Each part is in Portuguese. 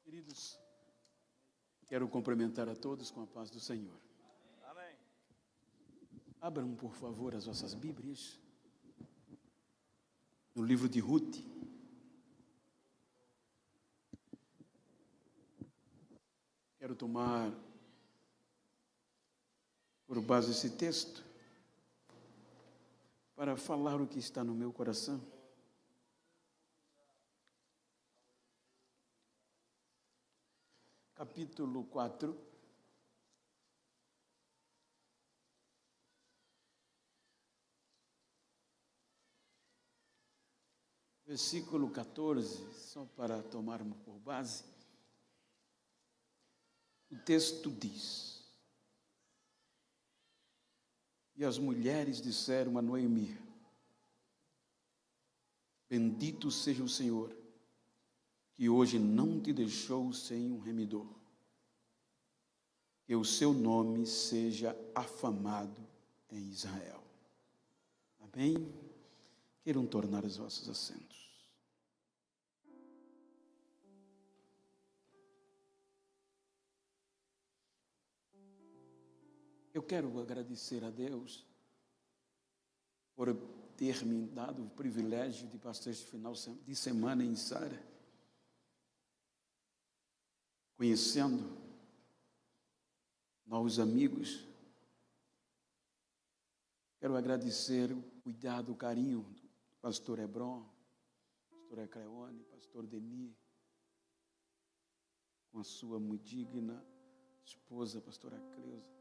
Queridos, quero cumprimentar a todos com a paz do Senhor. Amém. Abram, por favor, as vossas Bíblias no livro de Ruth. Quero tomar por base esse texto para falar o que está no meu coração. Capítulo 4, versículo 14, só para tomarmos por base. O texto diz: E as mulheres disseram a Noemi: Bendito seja o Senhor, que hoje não te deixou sem um remidor. Que o seu nome seja afamado em Israel. Amém? Queiram tornar os vossos assentos. Eu quero agradecer a Deus por ter me dado o privilégio de passar este final de semana em Sara, conhecendo novos amigos. Quero agradecer o cuidado, o carinho do pastor Hebron, pastor Ecleone, pastor Denis, com a sua muito digna esposa, pastora Cleusa.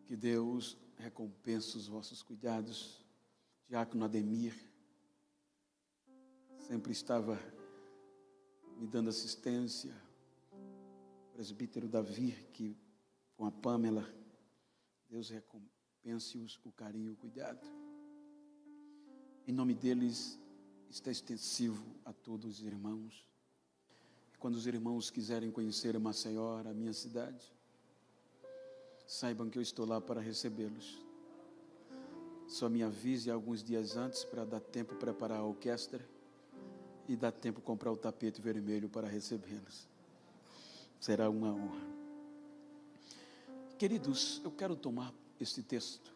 Que Deus recompense os vossos cuidados. Diácono Ademir sempre estava me dando assistência. Presbítero Davi, que com a Pâmela, Deus recompense-os o carinho e o cuidado. Em nome deles está extensivo a todos os irmãos. E quando os irmãos quiserem conhecer Maceió, a minha cidade, saibam que eu estou lá para recebê-los. Só me avise alguns dias antes para dar tempo preparar a orquestra e dar tempo comprar o tapete vermelho para recebê-los. Será uma honra. Queridos, eu quero tomar este texto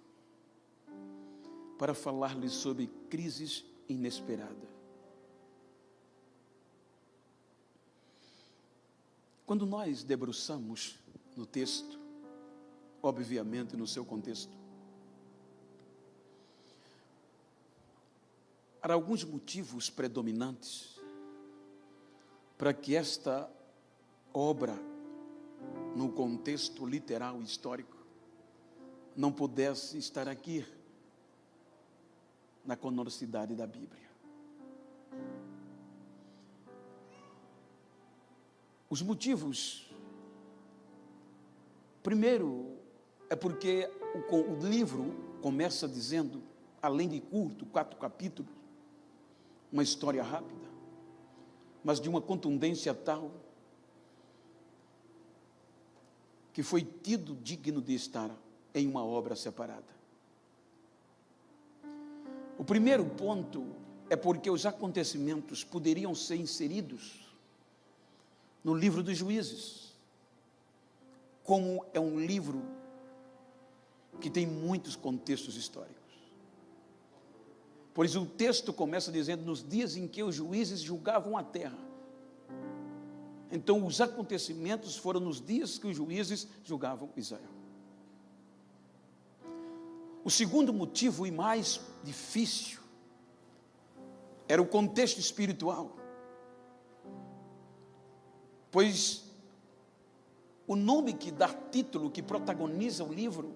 para falar-lhes sobre crises inesperadas. Quando nós debruçamos no texto, obviamente no seu contexto, há alguns motivos predominantes para que esta obra, no contexto literal e histórico, não pudesse estar aqui na canonicidade da Bíblia. Os motivos, primeiro, é porque o livro começa dizendo, além de curto, 4 capítulos, uma história rápida, mas de uma contundência tal que foi tido digno de estar em uma obra separada. O primeiro ponto é porque os acontecimentos poderiam ser inseridos no livro dos Juízes, como é um livro que tem muitos contextos históricos. Pois o texto começa dizendo, nos dias em que os juízes julgavam a terra. Então, os acontecimentos foram nos dias que os juízes julgavam Israel. O segundo motivo, e mais difícil, era o contexto espiritual. Pois o nome que dá título, que protagoniza o livro,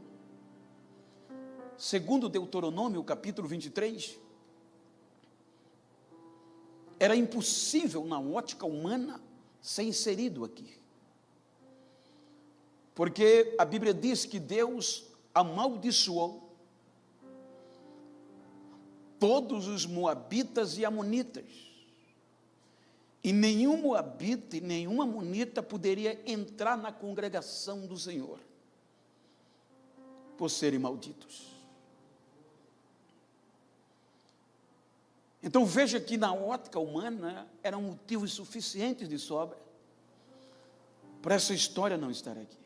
segundo Deuteronômio, capítulo 23, era impossível na ótica humana ser inserido aqui. Porque a Bíblia diz que Deus amaldiçoou todos os moabitas e amonitas. E nenhum moabita e nenhuma amonita poderia entrar na congregação do Senhor por serem malditos. Então veja que na ótica humana eram motivos suficientes de sobra para essa história não estar aqui.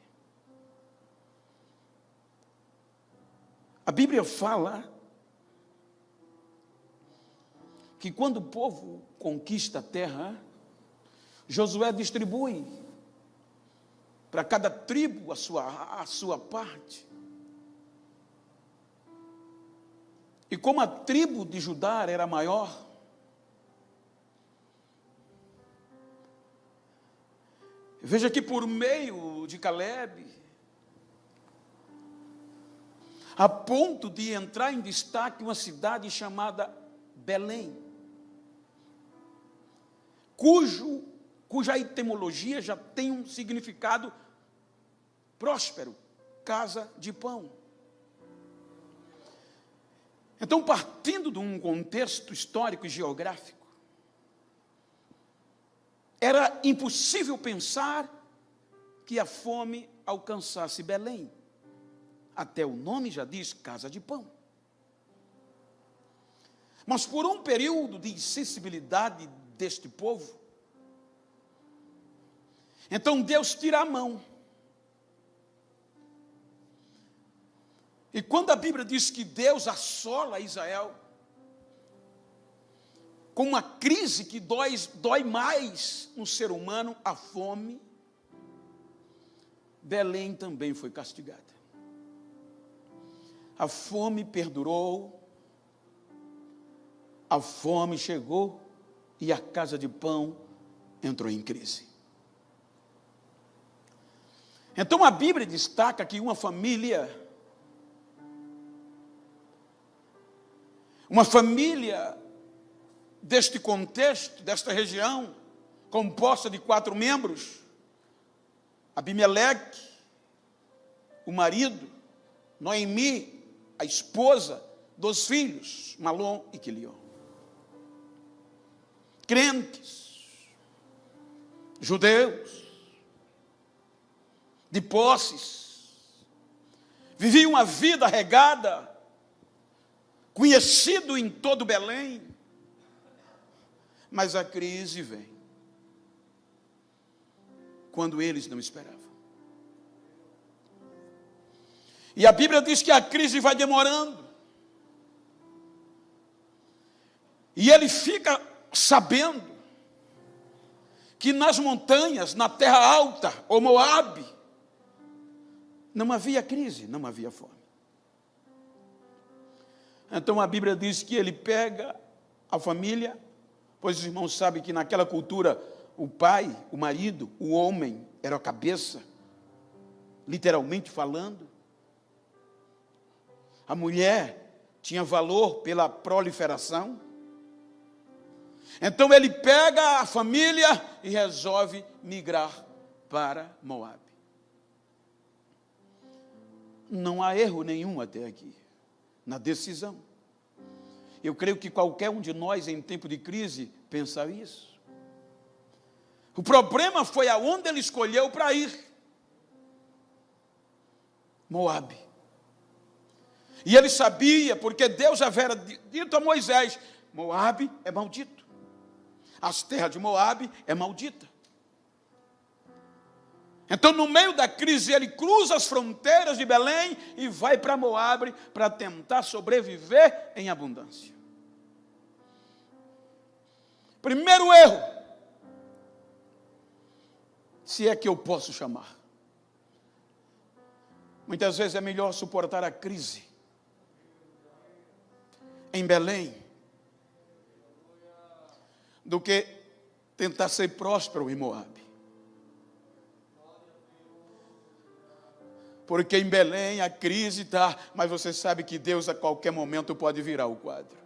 A Bíblia fala que quando o povo conquista a terra, Josué distribui para cada tribo a sua parte. E como a tribo de Judá era maior, veja que por meio de Calebe, a ponto de entrar em destaque uma cidade chamada Belém, cuja etimologia já tem um significado próspero, casa de pão. Então, partindo de um contexto histórico e geográfico, era impossível pensar que a fome alcançasse Belém. Até o nome já diz casa de pão. Mas por um período de insensibilidade deste povo, então Deus tira a mão. E quando a Bíblia diz que Deus assola Israel com uma crise que dói mais no ser humano, a fome, Belém também foi castigada. A fome perdurou, a fome chegou e a casa de pão entrou em crise. Então a Bíblia destaca que uma família deste contexto, desta região, composta de 4 membros, Abimeleque, o marido, Noemi, a esposa, 2 filhos, Malom e Quilion. Crentes, judeus, de posses, viviam uma vida regada, conhecido em todo Belém, mas a crise vem quando eles não esperavam. E a Bíblia diz que a crise vai demorando, e ele fica sabendo que nas montanhas, na terra alta, ou Moabe, não havia crise, não havia fome. Então a Bíblia diz que ele pega a família, pois os irmãos sabem que naquela cultura o pai, o marido, o homem era a cabeça, literalmente falando. A mulher tinha valor pela proliferação. Então ele pega a família e resolve migrar para Moabe. Não há erro nenhum até aqui na decisão. Eu creio que qualquer um de nós em tempo de crise pensa isso. O problema foi aonde ele escolheu para ir. Moabe. E ele sabia, porque Deus já havia dito a Moisés, Moabe é maldito. As terras de Moabe é maldita. Então, no meio da crise, ele cruza as fronteiras de Belém e vai para Moabe para tentar sobreviver em abundância. Primeiro erro, se é que eu posso chamar. Muitas vezes é melhor suportar a crise em Belém do que tentar ser próspero em Moabe. Porque em Belém a crise está, mas você sabe que Deus a qualquer momento pode virar o quadro.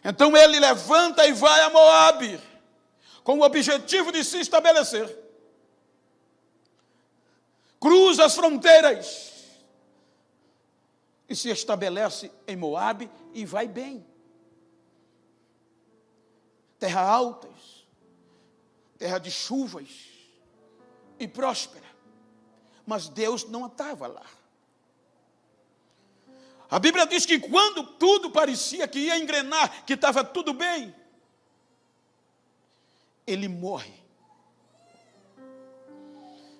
Então ele levanta e vai a Moabe, com o objetivo de se estabelecer. Cruza as fronteiras e se estabelece em Moabe e vai bem. Terra altas, terra de chuvas e próspera, mas Deus não estava lá. A Bíblia diz que quando tudo parecia que ia engrenar, que estava tudo bem, ele morre.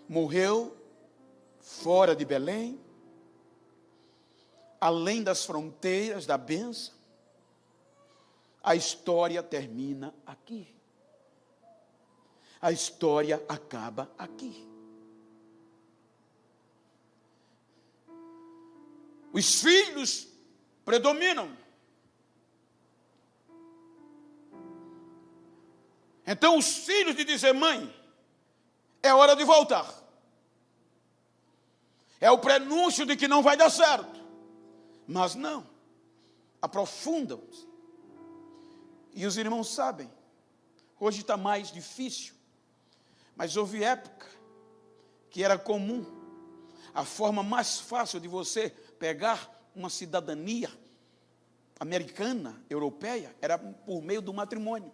Morreu fora de Belém, além das fronteiras da bênção. A história termina aqui. A história acaba aqui. Os filhos predominam. Então os filhos de dizer: mãe, é hora de voltar. É o prenúncio de que não vai dar certo. Mas não. Aprofundam-se. E os irmãos sabem. Hoje está mais difícil. Mas houve época que era comum. A forma mais fácil de você pegar uma cidadania americana, europeia, era por meio do matrimônio.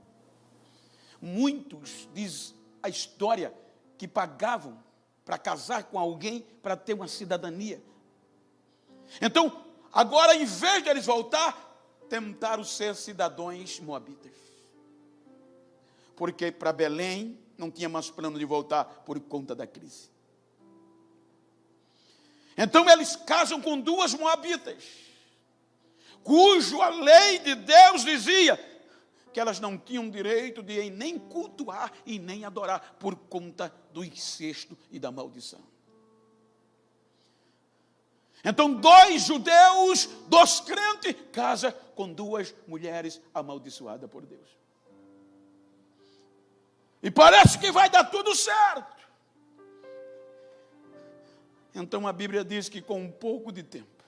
Muitos, diz a história, que pagavam para casar com alguém para ter uma cidadania. Então, agora, em vez de eles voltar, tentaram ser cidadãos moabitas. Porque para Belém não tinha mais plano de voltar por conta da crise. Então eles casam com duas moabitas, cujo a lei de Deus dizia que elas não tinham direito de nem cultuar e nem adorar por conta do incesto e da maldição. Então 2 judeus, 2 crentes, casam com 2 mulheres amaldiçoadas por Deus. E parece que vai dar tudo certo. Então a Bíblia diz que com um pouco de tempo,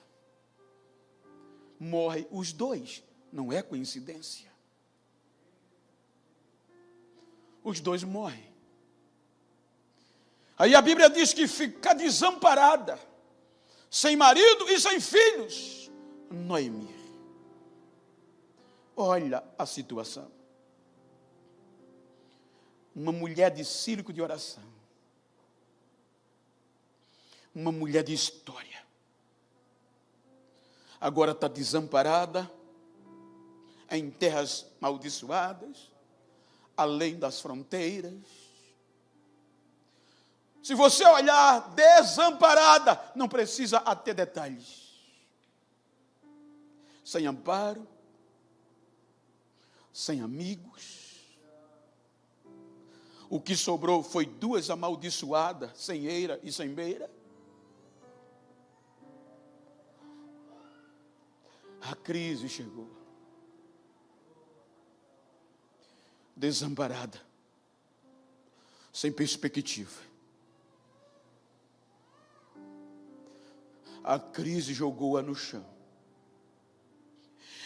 morrem os 2. Não é coincidência. Os 2 morrem. Aí a Bíblia diz que fica desamparada, sem marido e sem filhos, Noemi. Olha a situação. Uma mulher de círculo de oração. Uma mulher de história. Agora está desamparada, em terras maldiçoadas, além das fronteiras. Se você olhar desamparada, não precisa até detalhes. Sem amparo, sem amigos. O que sobrou foi 2 amaldiçoadas, sem eira e sem beira. A crise chegou. Desamparada, sem perspectiva. A crise jogou-a no chão.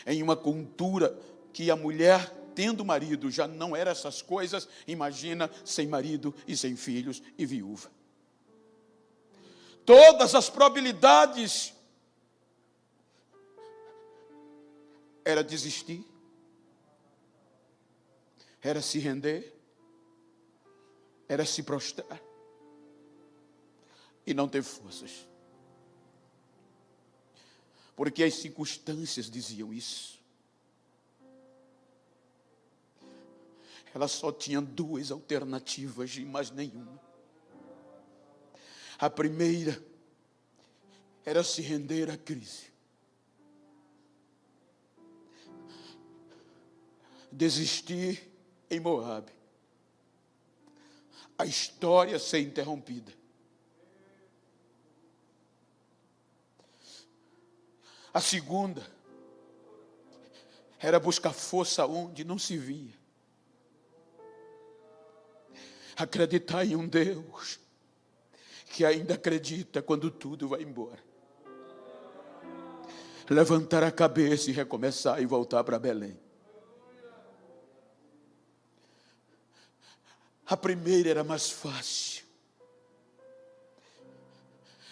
Em uma cultura que a mulher, tendo marido, já não era essas coisas, imagina sem marido e sem filhos e viúva. Todas as probabilidades era desistir, era se render, era se prostrar e não ter forças. Porque as circunstâncias diziam isso. Ela só tinha 2 alternativas e mais nenhuma. A primeira era se render à crise. Desistir em Moabe. A história ser interrompida. A segunda era buscar força onde não se via. Acreditar em um Deus que ainda acredita quando tudo vai embora. Levantar a cabeça e recomeçar e voltar para Belém. A primeira era mais fácil.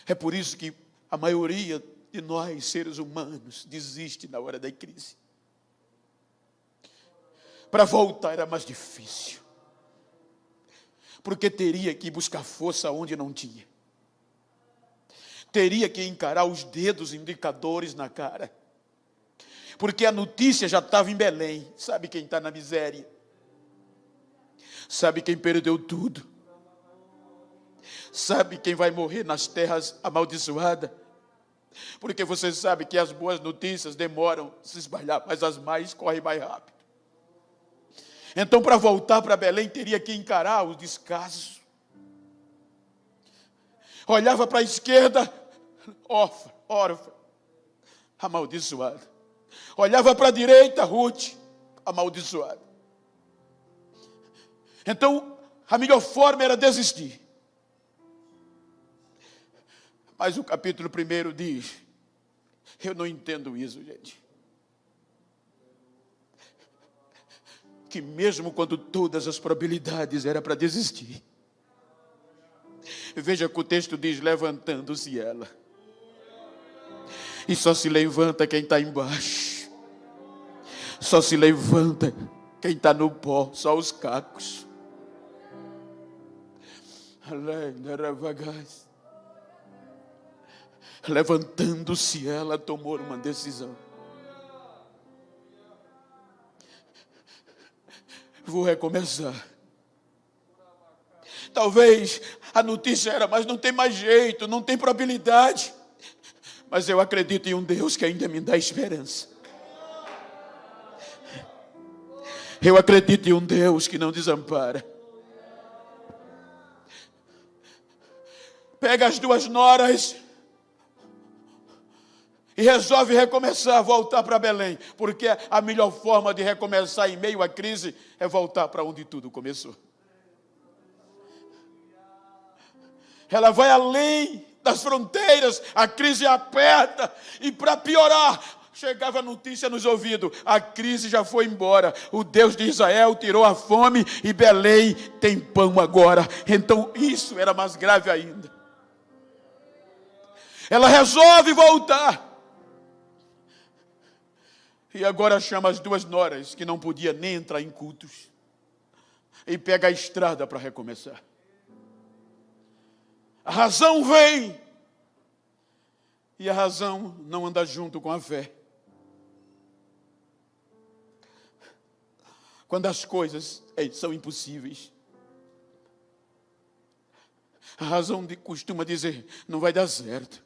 É por isso que a maioria de nós, seres humanos, desiste na hora da crise. Para voltar era mais difícil. Porque teria que buscar força onde não tinha. teria que encarar os dedos indicadores na cara. Porque a notícia já estava em Belém. Sabe quem está na miséria? Sabe quem perdeu tudo? Sabe quem vai morrer nas terras amaldiçoadas? Porque você sabe que as boas notícias demoram a se espalhar, mas as mais correm mais rápido. Então, para voltar para Belém, teria que encarar o descaso. Olhava para a esquerda, órfã, amaldiçoada. Olhava para a direita, Ruth, amaldiçoada. Então, a melhor forma era desistir. Mas o capítulo 1 diz, eu não entendo isso, gente. Que mesmo quando todas as probabilidades era para desistir. Veja que o texto diz, levantando-se ela. E só se levanta quem está embaixo. Só se levanta quem está no pó, só os cacos. Levantando-se ela, tomou uma decisão. Vou recomeçar. Talvez a notícia era, mas não tem mais jeito, não tem probabilidade. Mas eu acredito em um Deus que ainda me dá esperança. Eu acredito em um Deus que não desampara. Pega as duas noras e resolve recomeçar, voltar para Belém. Porque a melhor forma de recomeçar em meio à crise é voltar para onde tudo começou. Ela vai além das fronteiras, a crise aperta. E para piorar, chegava a notícia nos ouvidos, a crise já foi embora. O Deus de Israel tirou a fome e Belém tem pão agora. Então isso era mais grave ainda. Ela resolve voltar. E agora chama as duas noras, que não podia nem entrar em cultos. E pega a estrada para recomeçar. A razão vem. E a razão não anda junto com a fé. Quando as coisas são impossíveis. A razão costuma dizer, não vai dar certo.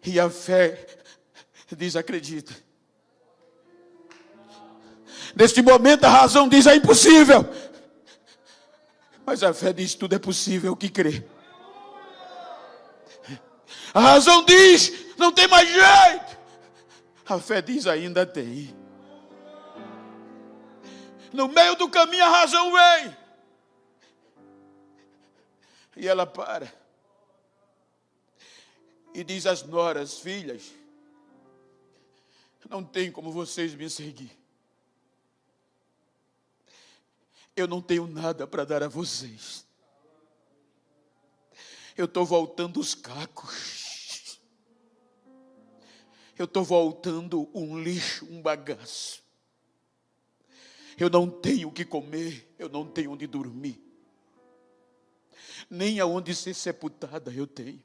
E a fé diz, acredita. Neste momento a razão diz, é impossível. Mas a fé diz, tudo é possível que crê. A razão diz, não tem mais jeito. A fé diz, ainda tem. No meio do caminho a razão vem. E ela para. E diz às noras, filhas, não tem como vocês me seguir. Eu não tenho nada para dar a vocês. Eu estou voltando os cacos. Eu estou voltando um lixo, um bagaço. Eu não tenho o que comer, eu não tenho onde dormir. Nem aonde ser sepultada eu tenho.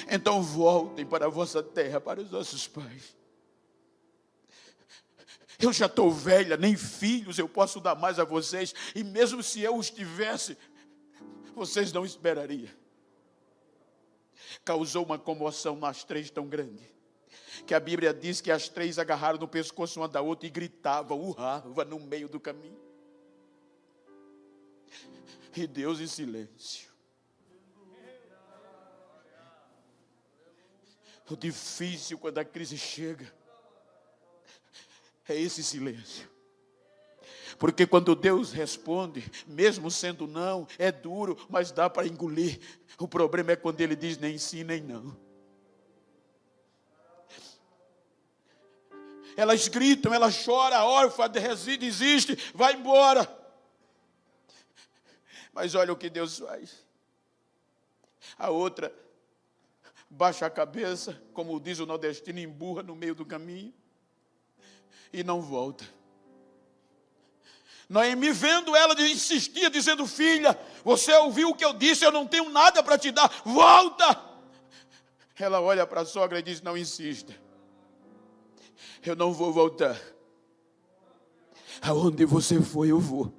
Então voltem para a vossa terra, para os vossos pais. Eu já estou velha, nem filhos eu posso dar mais a vocês. E mesmo se eu os tivesse, vocês não esperariam. Causou uma comoção nas três tão grande, que a Bíblia diz que as três agarraram no pescoço uma da outra e gritavam, urravam no meio do caminho. E Deus em silêncio. O difícil quando a crise chega é esse silêncio. Porque quando Deus responde, mesmo sendo não, é duro, mas dá para engolir. O problema é quando Ele diz nem sim, nem não. Elas gritam, ela chora, a órfã reside, existe, vai embora. Mas olha o que Deus faz. A outra baixa a cabeça, como diz o nordestino, emburra no meio do caminho e não volta. Noemi, vendo ela, insistia, dizendo: filha, você ouviu o que eu disse, eu não tenho nada para te dar, volta. Ela olha para a sogra e diz: não insista, eu não vou voltar. Aonde você for, eu vou.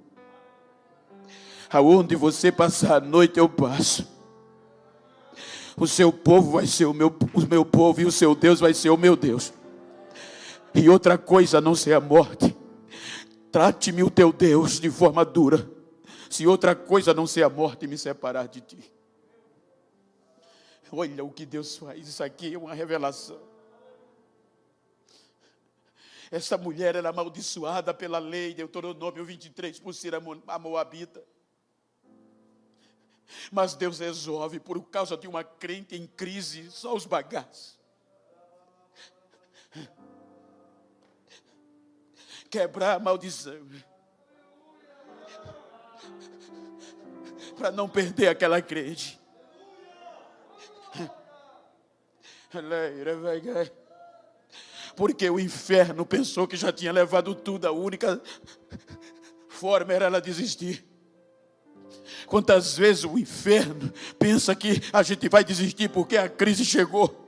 Aonde você passar a noite, eu passo. O seu povo vai ser o meu povo, e o seu Deus vai ser o meu Deus. E outra coisa a não ser a morte. Trate-me o teu Deus de forma dura, se outra coisa a não ser a morte me separar de ti. Olha o que Deus faz, isso aqui é uma revelação. Essa mulher era amaldiçoada pela lei, Deuteronômio 23, por ser a moabita. Mas Deus resolve, por causa de uma crente em crise, só os bagaços, quebrar a maldição, para não perder aquela crente. Porque o inferno pensou que já tinha levado tudo, a única forma era ela desistir. Quantas vezes o inferno pensa que a gente vai desistir porque a crise chegou.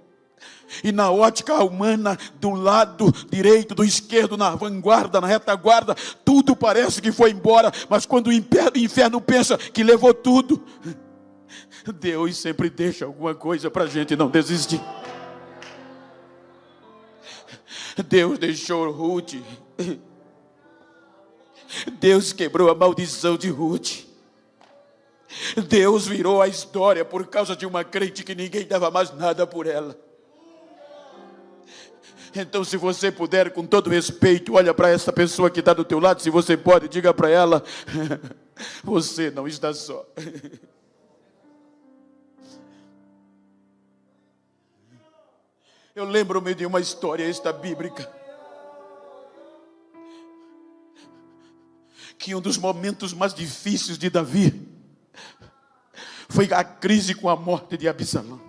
E na ótica humana, do lado direito, do esquerdo, na vanguarda, na retaguarda, tudo parece que foi embora. Mas quando o inferno pensa que levou tudo, Deus sempre deixa alguma coisa para a gente não desistir. Deus deixou Ruth. Deus quebrou a maldição de Ruth. Deus virou a história por causa de uma crente que ninguém dava mais nada por ela. Então, se você puder, com todo respeito, olha para essa pessoa que está do teu lado, se você pode, diga para ela: você não está só. Eu lembro-me de uma história esta bíblica, que um dos momentos mais difíceis de Davi foi a crise com a morte de Absalão.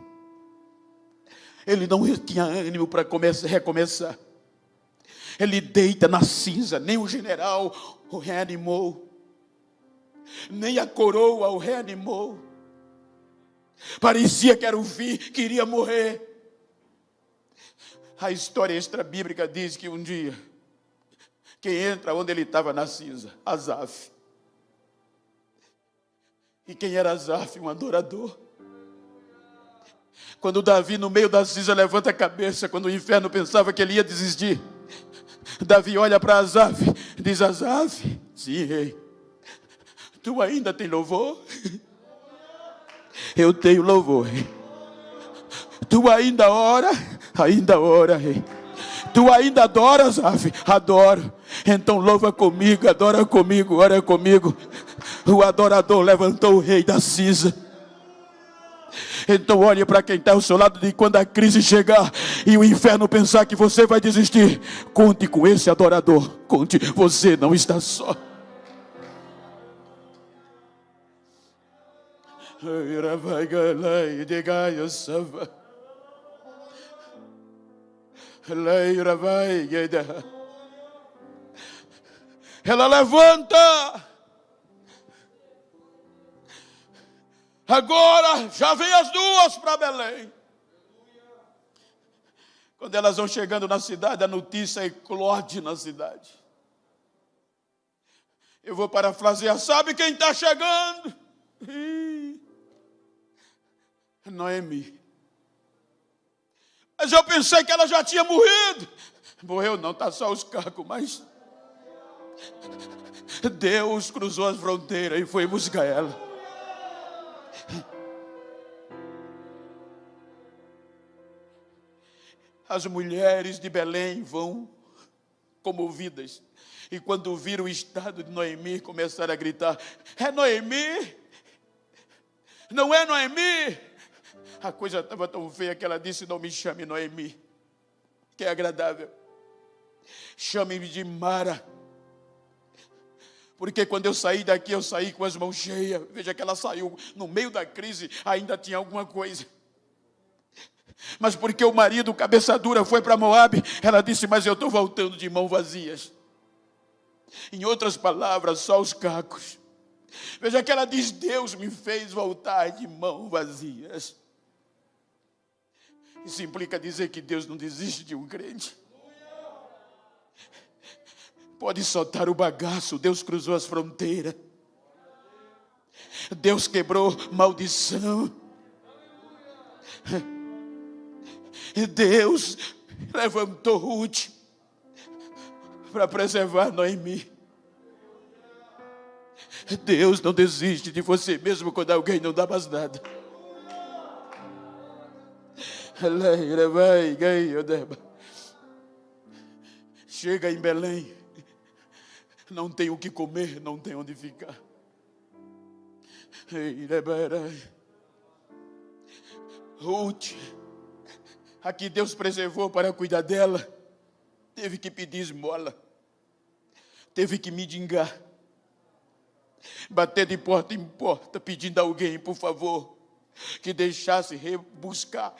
Ele não tinha ânimo para recomeçar. Ele deita na cinza, nem o general o reanimou, nem a coroa o reanimou. Parecia que era o fim, queria morrer. A história extra-bíblica diz que um dia, quem entra onde ele estava na cinza? Asaf. E quem era Asaf? Um adorador. Quando Davi, no meio da cinza, levanta a cabeça, quando o inferno pensava que ele ia desistir, Davi olha para Asaf, diz: Asaf, sim, rei, tu ainda tem louvor? Eu tenho louvor, rei. Tu ainda ora? Ainda ora, rei. Tu ainda adoras, Asaf? Adoro. Então louva comigo, adora comigo, ora comigo. O adorador levantou o rei da cinza. Então olhe para quem está ao seu lado, e quando a crise chegar e o inferno pensar que você vai desistir, conte com esse adorador. Conte, você não está só. Ela levanta. Agora já vem as duas para Belém. Quando elas vão chegando na cidade, a notícia eclode na cidade. Eu vou parafrasear: sabe quem está chegando? Noemi. Mas eu pensei que ela já tinha morrido. Morreu não, está só os cacos, mas Deus cruzou as fronteiras e foi buscar ela. As mulheres de Belém vão comovidas. E quando viram o estado de Noemi, começaram a gritar: é Noemi? Não é Noemi? A coisa estava tão feia que ela disse: não me chame Noemi, que é agradável. Chame-me de Mara. Porque quando eu saí daqui, eu saí com as mãos cheias. Veja que ela saiu no meio da crise, ainda tinha alguma coisa. Mas porque o marido, cabeça dura, foi para Moabe, ela disse: mas eu estou voltando de mãos vazias. Em outras palavras, só os cacos. Veja que ela diz: Deus me fez voltar de mãos vazias. Isso implica dizer que Deus não desiste de um crente. Pode soltar o bagaço. Deus cruzou as fronteiras. Deus quebrou maldição. Deus levantou Ruth para preservar Noemi. Deus não desiste de você mesmo quando alguém não dá mais nada. Chega em Belém, não tem o que comer, não tem onde ficar. Ruth, a que Deus preservou para cuidar dela, teve que pedir esmola, teve que mendigar, bater de porta em porta, pedindo a alguém, por favor, que deixasse rebuscar,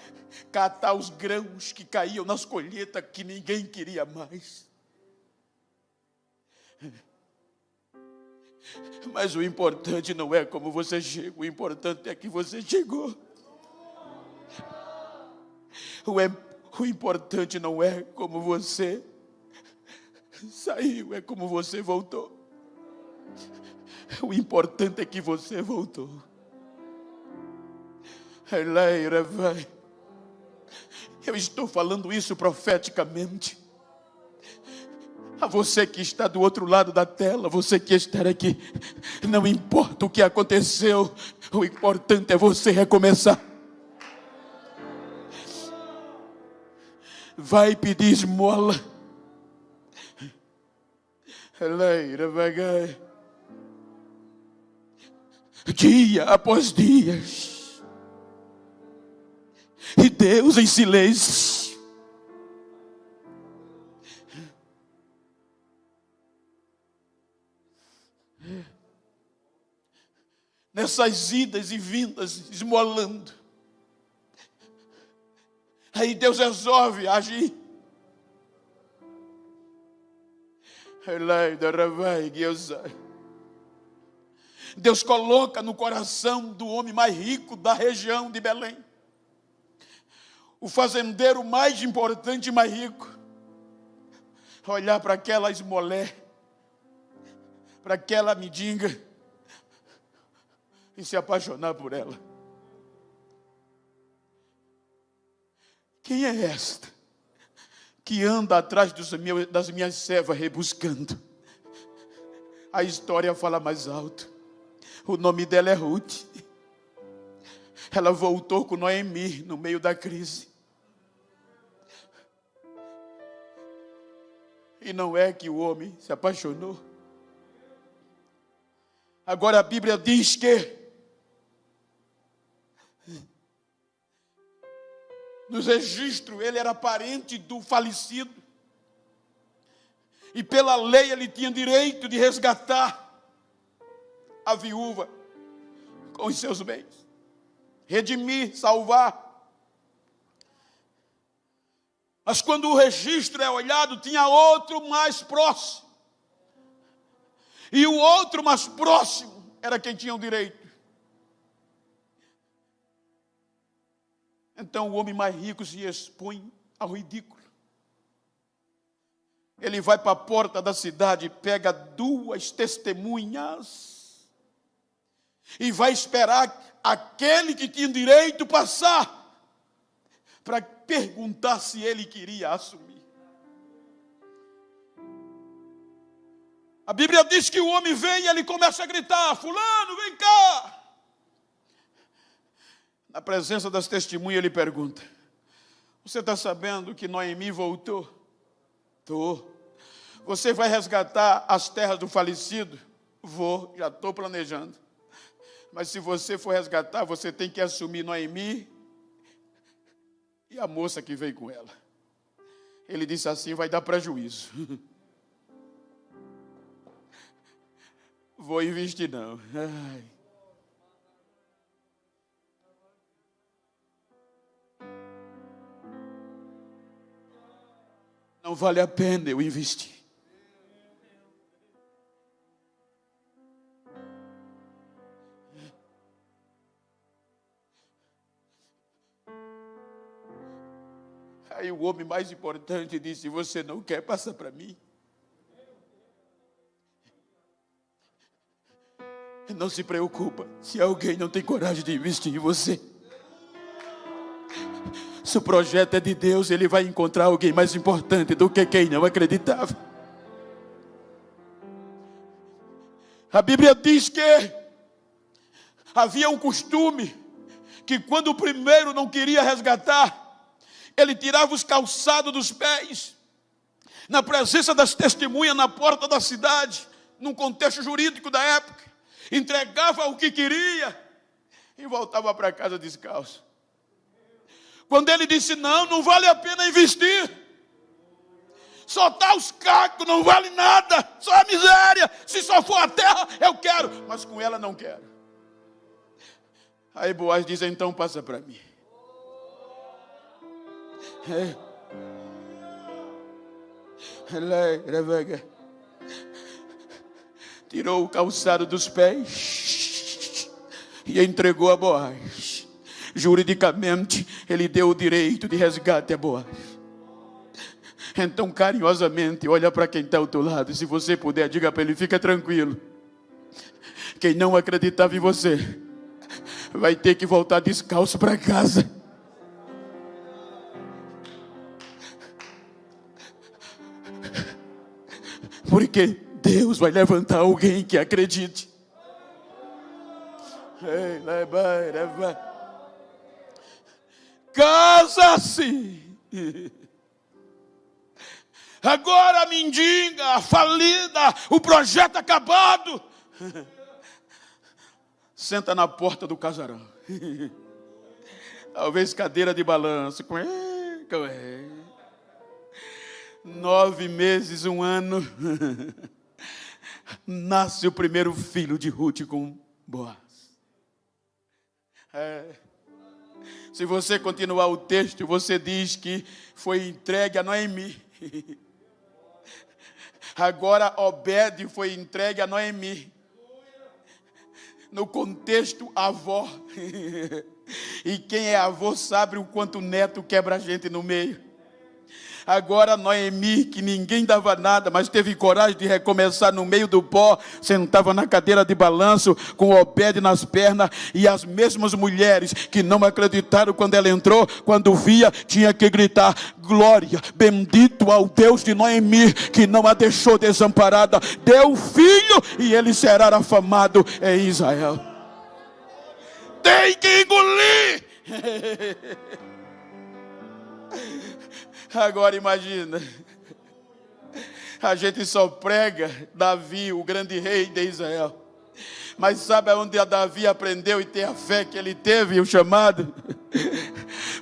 catar os grãos que caíam nas colheitas que ninguém queria mais. Mas o importante não é como você chega, o importante é que você chegou. O importante não é como você saiu, é como você voltou. O importante é que você voltou. Eu estou falando isso profeticamente. A você que está do outro lado da tela, você que está aqui, não importa o que aconteceu, o importante é você recomeçar. Vai pedir esmola. Dia após dias. E Deus em silêncio. Nessas idas e vindas, esmolando. Aí Deus resolve agir. Deus coloca no coração do homem mais rico da região de Belém, o fazendeiro mais importante e mais rico, olhar para aquela esmolé, para aquela mendiga e se apaixonar por ela. Quem é esta que anda atrás das minhas servas rebuscando? A história fala mais alto. O nome dela é Ruth. Ela voltou com Noemi no meio da crise. E não é que o homem se apaixonou. Agora a Bíblia diz que nos registros ele era parente do falecido. E pela lei ele tinha direito de resgatar a viúva com os seus bens. Redimir, salvar. Mas quando o registro é olhado, tinha outro mais próximo. E o outro mais próximo era quem tinha o direito. Então o homem mais rico se expõe ao ridículo. Ele vai para a porta da cidade, pega 2 testemunhas e vai esperar aquele que tinha direito passar para perguntar se ele queria assumir. A Bíblia diz que o homem vem e ele começa a gritar: fulano, vem cá. Na presença das testemunhas ele pergunta: você está sabendo que Noemi voltou? Estou. Você vai resgatar as terras do falecido? Vou, já estou planejando. Mas se você for resgatar, você tem que assumir Noemi e a moça que veio com ela. Ele disse assim: vai dar prejuízo. Vou investir não. Ai. Não vale a pena eu investir. o homem mais importante, e disse: você não quer, passa para mim. Não se preocupa se alguém não tem coragem de investir em você. Se o projeto é de Deus, Ele vai encontrar alguém mais importante do que quem não acreditava. A Bíblia diz que havia um costume que quando o primeiro não queria resgatar, ele tirava os calçados dos pés, na presença das testemunhas, na porta da cidade, num contexto jurídico da época, entregava o que queria e voltava para casa descalço. Quando ele disse: não vale a pena investir, soltar os cacos não vale nada, só a miséria, se só for a terra eu quero, mas com ela não quero. Aí Boaz diz: então passa para mim. Tirou o calçado dos pés e entregou a Boaz. Juridicamente, ele deu o direito de resgate a Boaz. Então, carinhosamente, olha para quem está ao teu lado. Se você puder, diga para ele: fica tranquilo. Quem não acreditava em você vai ter que voltar descalço para casa. Porque Deus vai levantar alguém que acredite. Casa-se. Agora a mendiga, a falida, o projeto acabado, senta na porta do casarão. Talvez cadeira de balanço. 9 meses, 1 ano. Nasce o primeiro filho de Ruth com Boaz. Se você continuar o texto, você diz que foi entregue a Noemi. Agora Obed foi entregue a Noemi. No contexto, avó. E quem é avô sabe o quanto o neto quebra a gente no meio. Agora Noemi, que ninguém dava nada, mas teve coragem de recomeçar no meio do pó, sentava na cadeira de balanço, com Obed nas pernas, e as mesmas mulheres que não acreditaram quando ela entrou, quando via, tinha que gritar: glória, bendito ao Deus de Noemi, que não a deixou desamparada, deu filho, e ele será afamado em Israel. Tem que engolir. Agora imagina, a gente só prega Davi, o grande rei de Israel, mas sabe aonde a Davi aprendeu e ter a fé que ele teve, o chamado?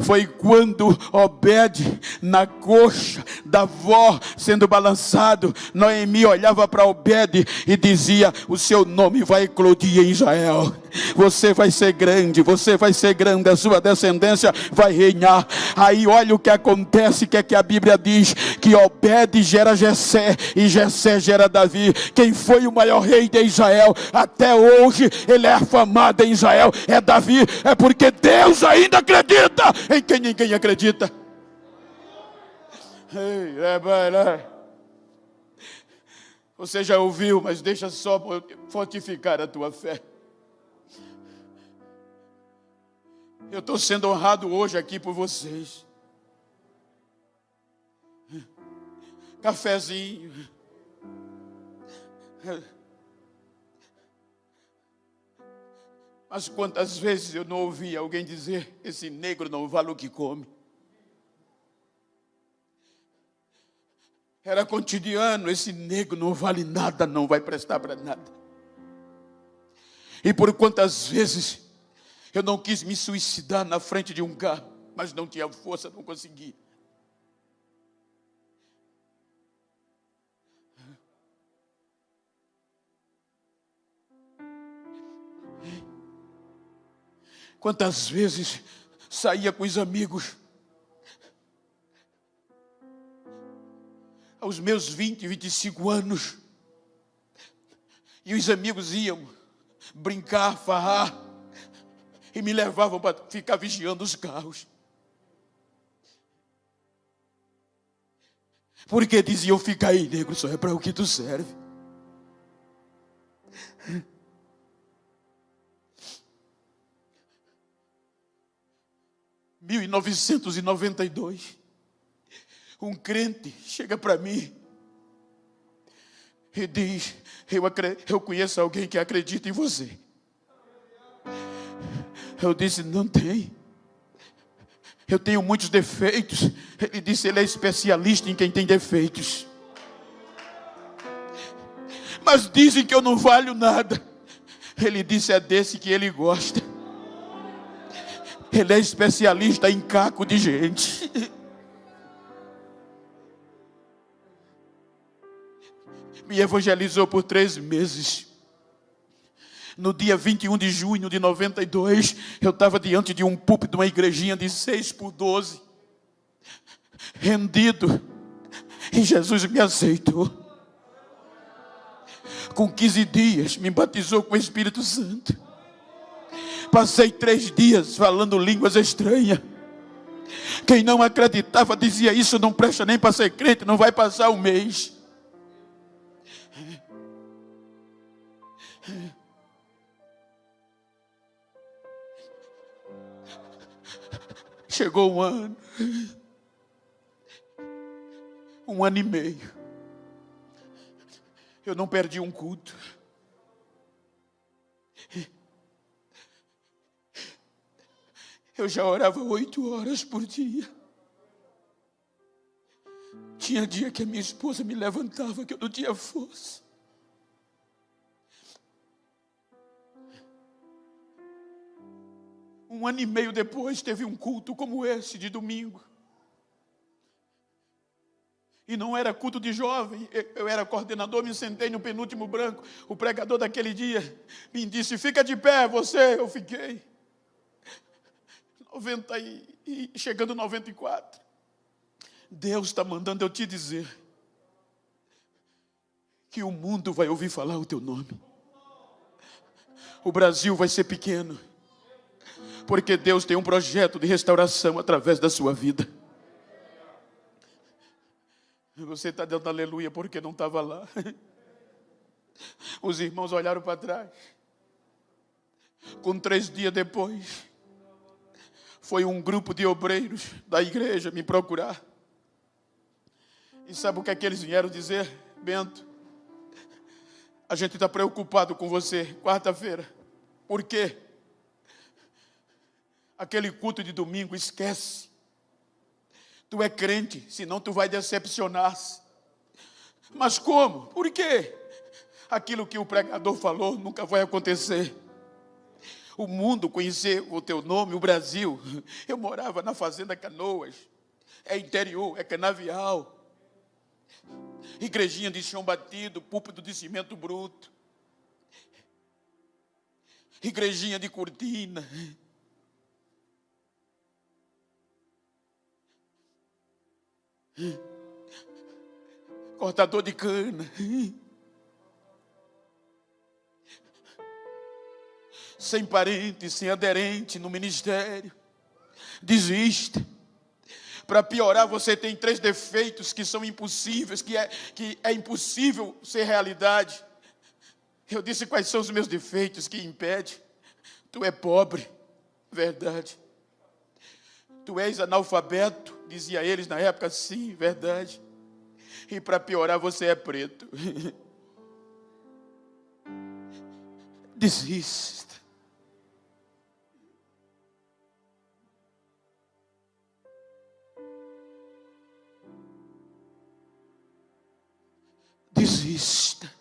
Foi quando Obed, na coxa da avó, sendo balançado, Noemi olhava para Obed e dizia: o seu nome vai eclodir em Israel. Você vai ser grande, a sua descendência vai reinar. Aí olha o que acontece, que é que a Bíblia diz: que Obed gera Jessé, e Jessé gera Davi. Quem foi o maior rei de Israel? Até hoje ele é afamado em Israel, é Davi. É porque Deus ainda acredita em quem ninguém acredita. Você já ouviu, mas deixa só fortificar a tua fé. Eu estou sendo honrado hoje aqui por vocês. Cafezinho. Mas quantas vezes eu não ouvi alguém dizer: esse negro não vale o que come. Era cotidiano: esse negro não vale nada, não vai prestar para nada. E por quantas vezes eu não quis me suicidar na frente de um carro, mas não tinha força, não consegui. Quantas vezes saía com os amigos, aos meus 20, 25 anos, e os amigos iam brincar, farrar, e me levavam para ficar vigiando os carros. Porque diziam: fica aí, negro, só é para o que tu serve. Em 1992, um crente chega para mim e diz: eu conheço alguém que acredita em você. Eu disse: não tem. Eu tenho muitos defeitos. Ele disse: ele é especialista em quem tem defeitos. Mas dizem que eu não valho nada. Ele disse: é desse que ele gosta. Ele é especialista em caco de gente. Me evangelizou por 3 meses. No dia 21 de junho de 92, eu estava diante de um púlpito de uma igrejinha de 6x12, rendido, e Jesus me aceitou. Com 15 dias, me batizou com o Espírito Santo. Passei 3 dias falando línguas estranhas. Quem não acreditava dizia: isso não presta nem para ser crente, não vai passar um mês. Chegou um ano e meio. Eu não perdi um culto. Eu já orava 8 horas por dia. Tinha dia que a minha esposa me levantava que eu não tinha força. Um ano e meio depois, teve um culto como esse, de domingo. E não era culto de jovem, eu era coordenador, me sentei no penúltimo banco. O pregador daquele dia me disse: fica de pé, você. Eu fiquei. Chegando 94. Deus está mandando eu te dizer que o mundo vai ouvir falar o teu nome. O Brasil vai ser pequeno, porque Deus tem um projeto de restauração através da sua vida. Você está dando aleluia porque não estava lá. Os irmãos olharam para trás. Com 3 dias depois, foi um grupo de obreiros da igreja me procurar. E sabe o que é que eles vieram dizer? Bento, a gente está preocupado com você, quarta-feira. Por quê? Aquele culto de domingo, esquece. Tu é crente, senão tu vai decepcionar-se. Mas como? Por quê? Aquilo que o pregador falou nunca vai acontecer. O mundo conhecer o teu nome, o Brasil. Eu morava na fazenda Canoas. É interior, é canavial. Igrejinha de chão batido, púlpito de cimento bruto. Igrejinha de cortina. Cortador de cana. Sem parente, sem aderente no ministério. Desista. Para piorar, você tem 3 defeitos que são impossíveis, que é impossível ser realidade. Eu disse: quais são os meus defeitos que impedem? Tu é pobre, verdade. Tu és analfabeto, dizia eles na época, sim, verdade. E para piorar, você é preto. Desista. Desista.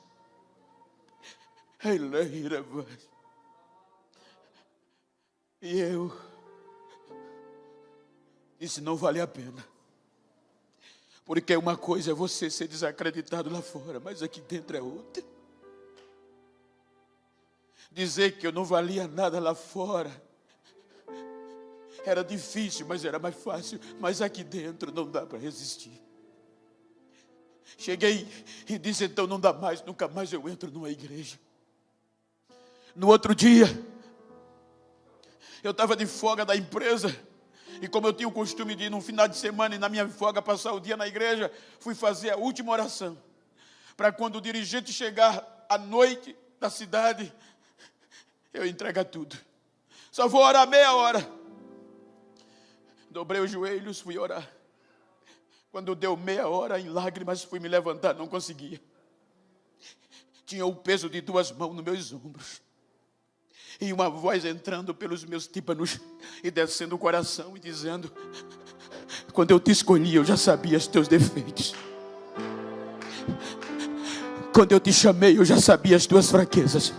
E eu disse: não vale a pena. Porque uma coisa é você ser desacreditado lá fora, mas aqui dentro é outra. Dizer que eu não valia nada lá fora era difícil, mas era mais fácil. Mas aqui dentro não dá para resistir. Cheguei e disse: então não dá mais, nunca mais eu entro numa igreja. No outro dia, eu estava de folga da empresa E como eu tinha o costume de ir no final de semana e na minha folga passar o dia na igreja, fui fazer a última oração. Para quando o dirigente chegar à noite da cidade, eu entregar tudo. Só vou orar meia hora. Dobrei os joelhos, fui orar. Quando deu meia hora, em lágrimas, fui me levantar, não conseguia. Tinha o peso de 2 mãos nos meus ombros. E uma voz entrando pelos meus tímpanos e descendo o coração e dizendo: quando eu te escolhi, eu já sabia os teus defeitos. Quando eu te chamei, eu já sabia as tuas fraquezas.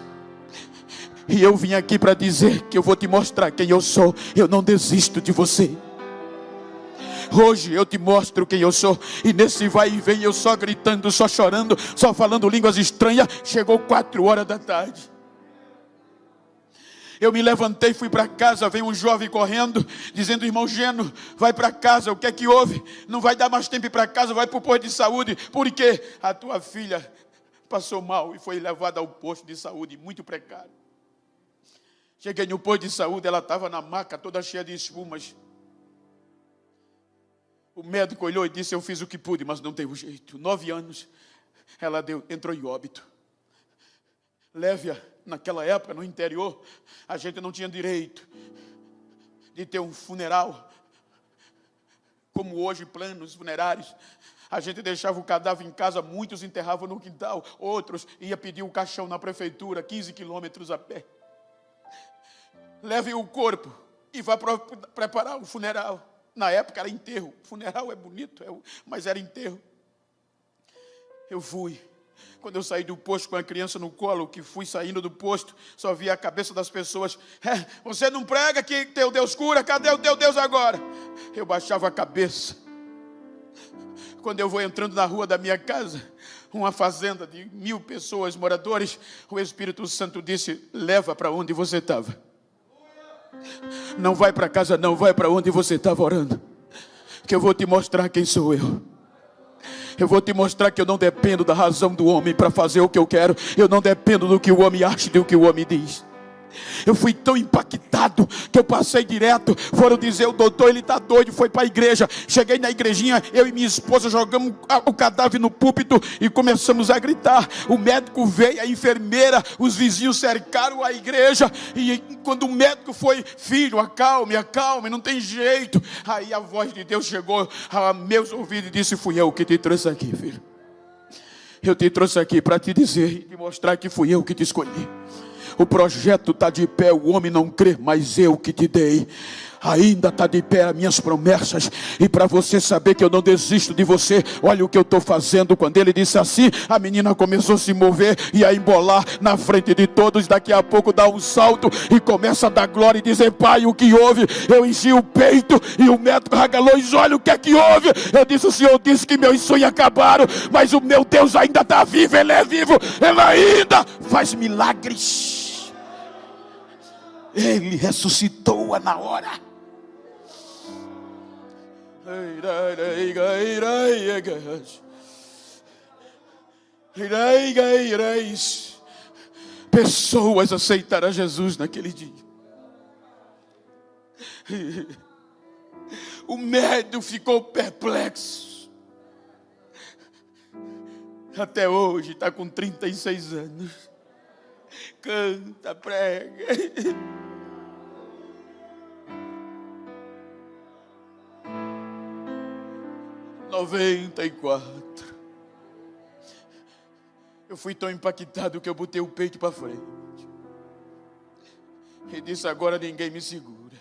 E eu vim aqui para dizer que eu vou te mostrar quem eu sou. Eu não desisto de você. Hoje eu te mostro quem eu sou. E nesse vai e vem, eu só gritando, só chorando, só falando línguas estranhas. Chegou 4 horas da tarde. Eu me levantei, fui para casa, veio um jovem correndo, dizendo: irmão Geno, vai para casa, o que é que houve? Não vai dar mais tempo para casa, vai para o posto de saúde. Por quê? A tua filha passou mal e foi levada ao posto de saúde, muito precário. Cheguei no posto de saúde, ela estava na maca, toda cheia de espumas. O médico olhou e disse: eu fiz o que pude, mas não teve jeito. 9 anos, ela entrou em óbito. Leve-a. Naquela época, no interior, a gente não tinha direito de ter um funeral, como hoje, planos funerários. A gente deixava o cadáver em casa, muitos enterravam no quintal, outros iam pedir o caixão na prefeitura, 15 quilômetros a pé. Leve o corpo e vá preparar o funeral. Na época era enterro, funeral é bonito, mas era enterro. Eu fui. Quando eu saí do posto com a criança no colo, que fui saindo do posto, só via a cabeça das pessoas: você não prega que teu Deus cura, cadê o teu Deus agora? Eu baixava a cabeça. Quando eu vou entrando na rua da minha casa, uma fazenda de 1000 pessoas, moradores, o Espírito Santo disse: leva para onde você estava. Não vai para casa não, vai para onde você estava orando, que eu vou te mostrar quem sou eu. Eu vou te mostrar que eu não dependo da razão do homem para fazer o que eu quero. Eu não dependo do que o homem acha e do que o homem diz. Eu fui tão impactado que eu passei direto. Foram dizer: o doutor, ele está doido. Foi para a igreja. Cheguei na igrejinha, eu e minha esposa jogamos o cadáver no púlpito e começamos a gritar. O médico veio, a enfermeira, os vizinhos cercaram a igreja. E quando o médico foi: filho, acalme, não tem jeito. Aí a voz de Deus chegou a meus ouvidos e disse: fui eu que te trouxe aqui, filho. Eu te trouxe aqui para te dizer e te mostrar que fui eu que te escolhi. O projeto está de pé, o homem não crê, mas eu que te dei. Ainda está de pé as minhas promessas. E para você saber que eu não desisto de você, olha o que eu estou fazendo. Quando ele disse assim, a menina começou a se mover e a embolar na frente de todos. Daqui a pouco dá um salto e começa a dar glória e dizer: pai, o que houve? Eu enchi o peito e o médico regalou os olhos: o que é que houve? Eu disse: o Senhor disse que meus sonhos acabaram, mas o meu Deus ainda está vivo. Ele é vivo, ele ainda faz milagres. Ele ressuscitou-a na hora. Pessoas aceitaram Jesus naquele dia. O médico ficou perplexo. Até hoje está com 36 anos. Canta, prega. ...94. Eu fui tão impactado que eu botei o peito para frente. E disse: agora ninguém me segura.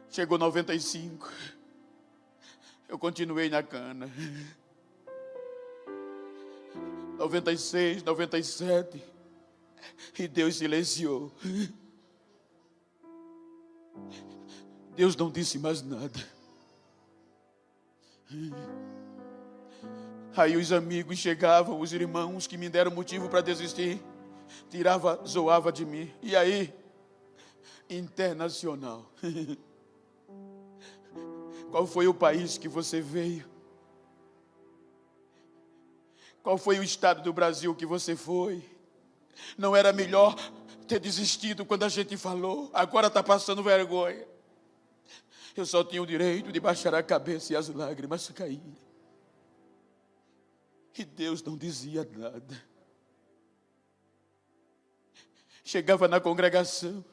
Chegou 95. Eu continuei na cana. 96, 97. E Deus silenciou. Deus não disse mais nada. Aí os amigos chegavam, os irmãos que me deram motivo para desistir, zoava de mim. E aí, internacional. Qual foi o país que você veio? Qual foi o estado do Brasil que você foi? Não era melhor ter desistido quando a gente falou, agora está passando vergonha. Eu só tinha o direito de baixar a cabeça e as lágrimas caírem. E Deus não dizia nada. Chegava na congregação,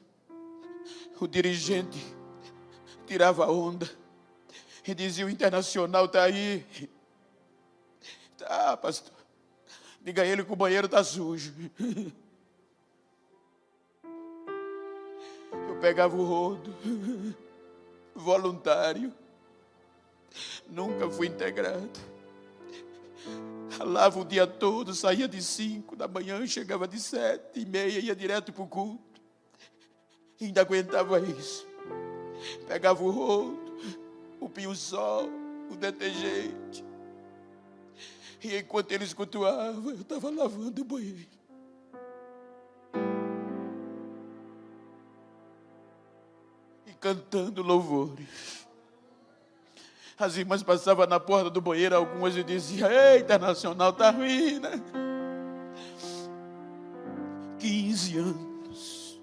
o dirigente tirava a onda e dizia: o Internacional está aí. Tá, pastor. Diga a ele que o banheiro está sujo. Eu pegava o rodo, voluntário, nunca fui integrado. Ralava o dia todo, saía de 5 da manhã, chegava de 7h30, ia direto para o culto. E ainda aguentava isso. Pegava o rodo, o pinho-sol, o detergente. E enquanto eles cultuavam, eu estava lavando o banheiro. E cantando louvores. As irmãs passavam na porta do banheiro, algumas e diziam: ei, Internacional está ruim, né? 15 anos.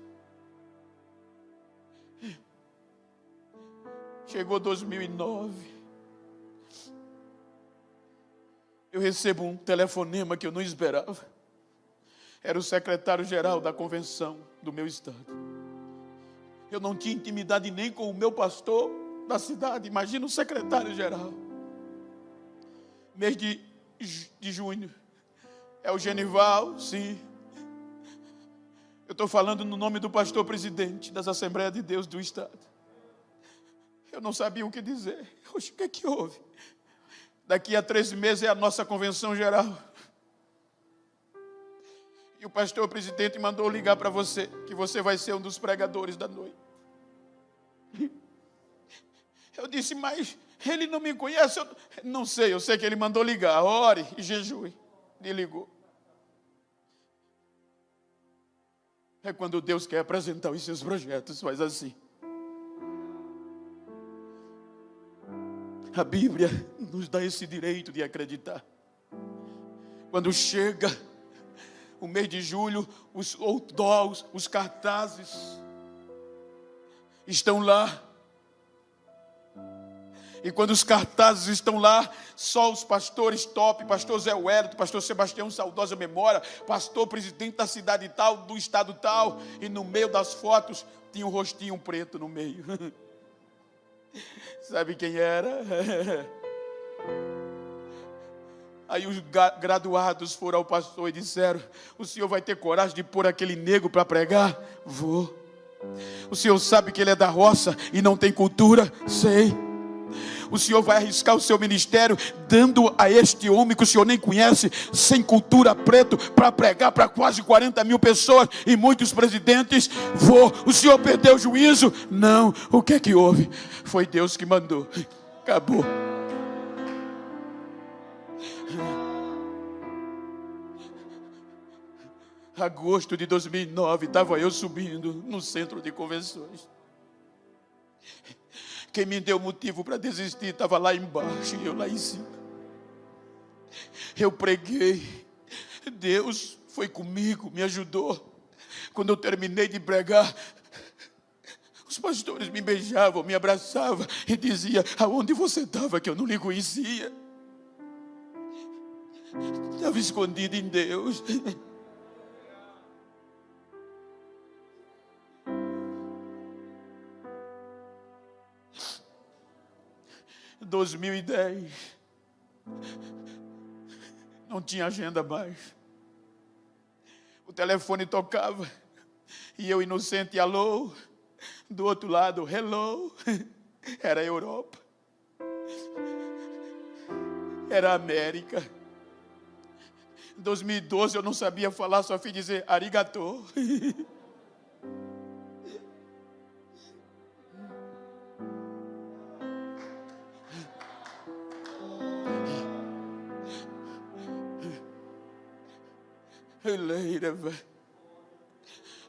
Chegou 2009. Eu recebo um telefonema que eu não esperava. Era o secretário-geral da convenção do meu estado. Eu não tinha intimidade nem com o meu pastor da cidade, imagina o secretário-geral. Mês de junho. É o Genival, sim. Eu estou falando no nome do pastor presidente das Assembleias de Deus do estado. Eu não sabia o que dizer. Oxe, o que é que houve? Daqui a 13 meses é a nossa convenção geral. E o pastor presidente mandou ligar para você, que você vai ser um dos pregadores da noite. Eu disse: mas ele não me conhece. Eu não sei, eu sei que ele mandou ligar. Ore e jejue. Ele ligou. É quando Deus quer apresentar os seus projetos, faz assim. A Bíblia nos dá esse direito de acreditar. Quando chega o mês de julho, os outdoors, os cartazes estão lá. E quando os cartazes estão lá, só os pastores top, pastor Zé Wellington, pastor Sebastião, saudosa memória, pastor presidente da cidade tal, do estado tal, e no meio das fotos tinha um rostinho preto no meio. Sabe quem era? Aí os graduados foram ao pastor e disseram: o senhor vai ter coragem de pôr aquele negro para pregar? Vou. O senhor sabe que ele é da roça e não tem cultura? Sei. O senhor vai arriscar o seu ministério dando a este homem que o senhor nem conhece, sem cultura, preto, para pregar para quase 40 mil pessoas e muitos presidentes? Vou. O senhor perdeu o juízo? Não. O que é que houve? Foi Deus que mandou. Acabou. Agosto de 2009, estava eu subindo no centro de convenções. Quem me deu motivo para desistir estava lá embaixo e eu lá em cima. Eu preguei. Deus foi comigo, me ajudou. Quando eu terminei de pregar, os pastores me beijavam, me abraçavam e diziam: aonde você estava que eu não lhe conhecia? Estava escondido em Deus. 2010, não tinha agenda mais. O telefone tocava e eu, inocente, alô. Do outro lado, hello. Era a Europa, era a América. Em 2012 eu não sabia falar, só fui dizer arigato.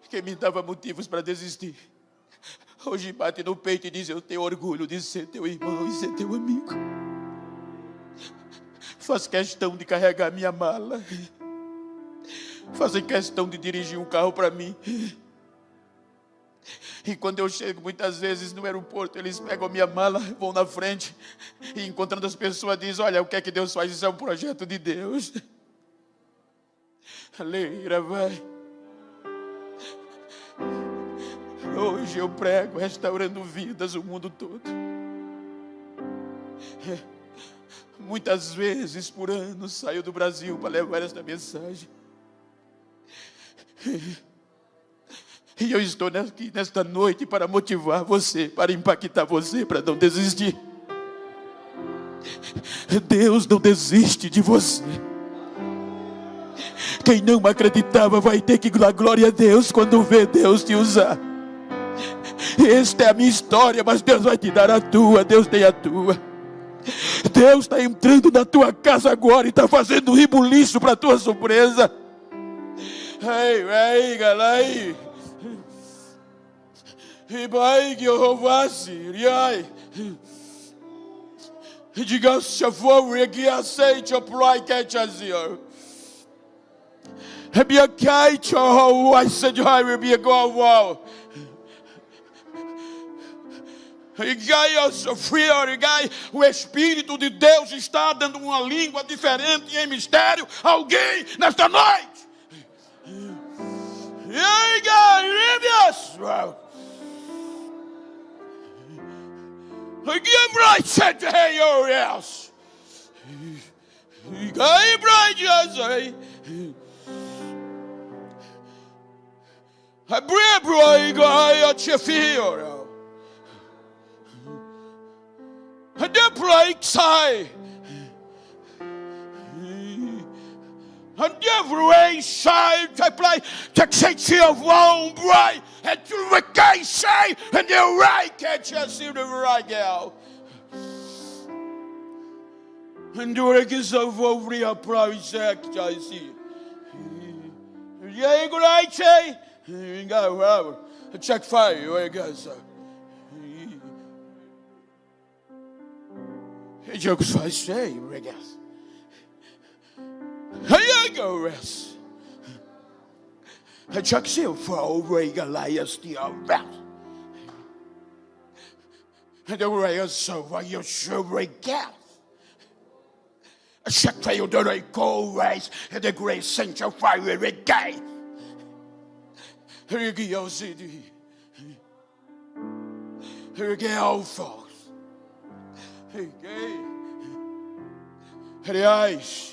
Quem me dava motivos para desistir, hoje bate no peito e diz: eu tenho orgulho de ser teu irmão e ser teu amigo. Faz questão de carregar minha mala, fazem questão de dirigir um carro para mim. E quando eu chego muitas vezes no aeroporto, eles pegam a minha mala, vão na frente, e encontrando as pessoas dizem: olha, o que é que Deus faz? Isso é um projeto de Deus. Aleluia, vai. Hoje eu prego restaurando vidas o mundo todo. Muitas vezes por ano saio do Brasil para levar esta mensagem. E eu estou aqui nesta noite para motivar você, para impactar você, para não desistir. Deus não desiste de você. Quem não acreditava vai ter que dar glória a Deus quando vê Deus te usar. Esta é a minha história, mas Deus vai te dar a tua. Deus tem a tua. Deus está entrando na tua casa agora e está fazendo um rebuliço para a tua surpresa. Ei, galera. E vai que eu roubasse, e diga se eu for aqui aceite o play que é chazio. É bia kite o I said I be go wow. O Espírito de Deus está dando uma língua diferente em mistério a alguém nesta noite. E aí, galera, give right said to hey your ass. Give right just say. I bring boy go at your fear. And the break say. And every way side to play to take you of one bright and to the gay say and the right catch us in the right girl. And do it is over the project I see. Yeah, good I say. You go wherever. Check fire, where you go, sir. He jokes I say, Regas. Here you go, rest. I check you for over Goliath the rest. And the way so why you should break out. I check for you the cold race and the great central fire again. Here you go, city. Here you go, folks. Here you go. The eyes.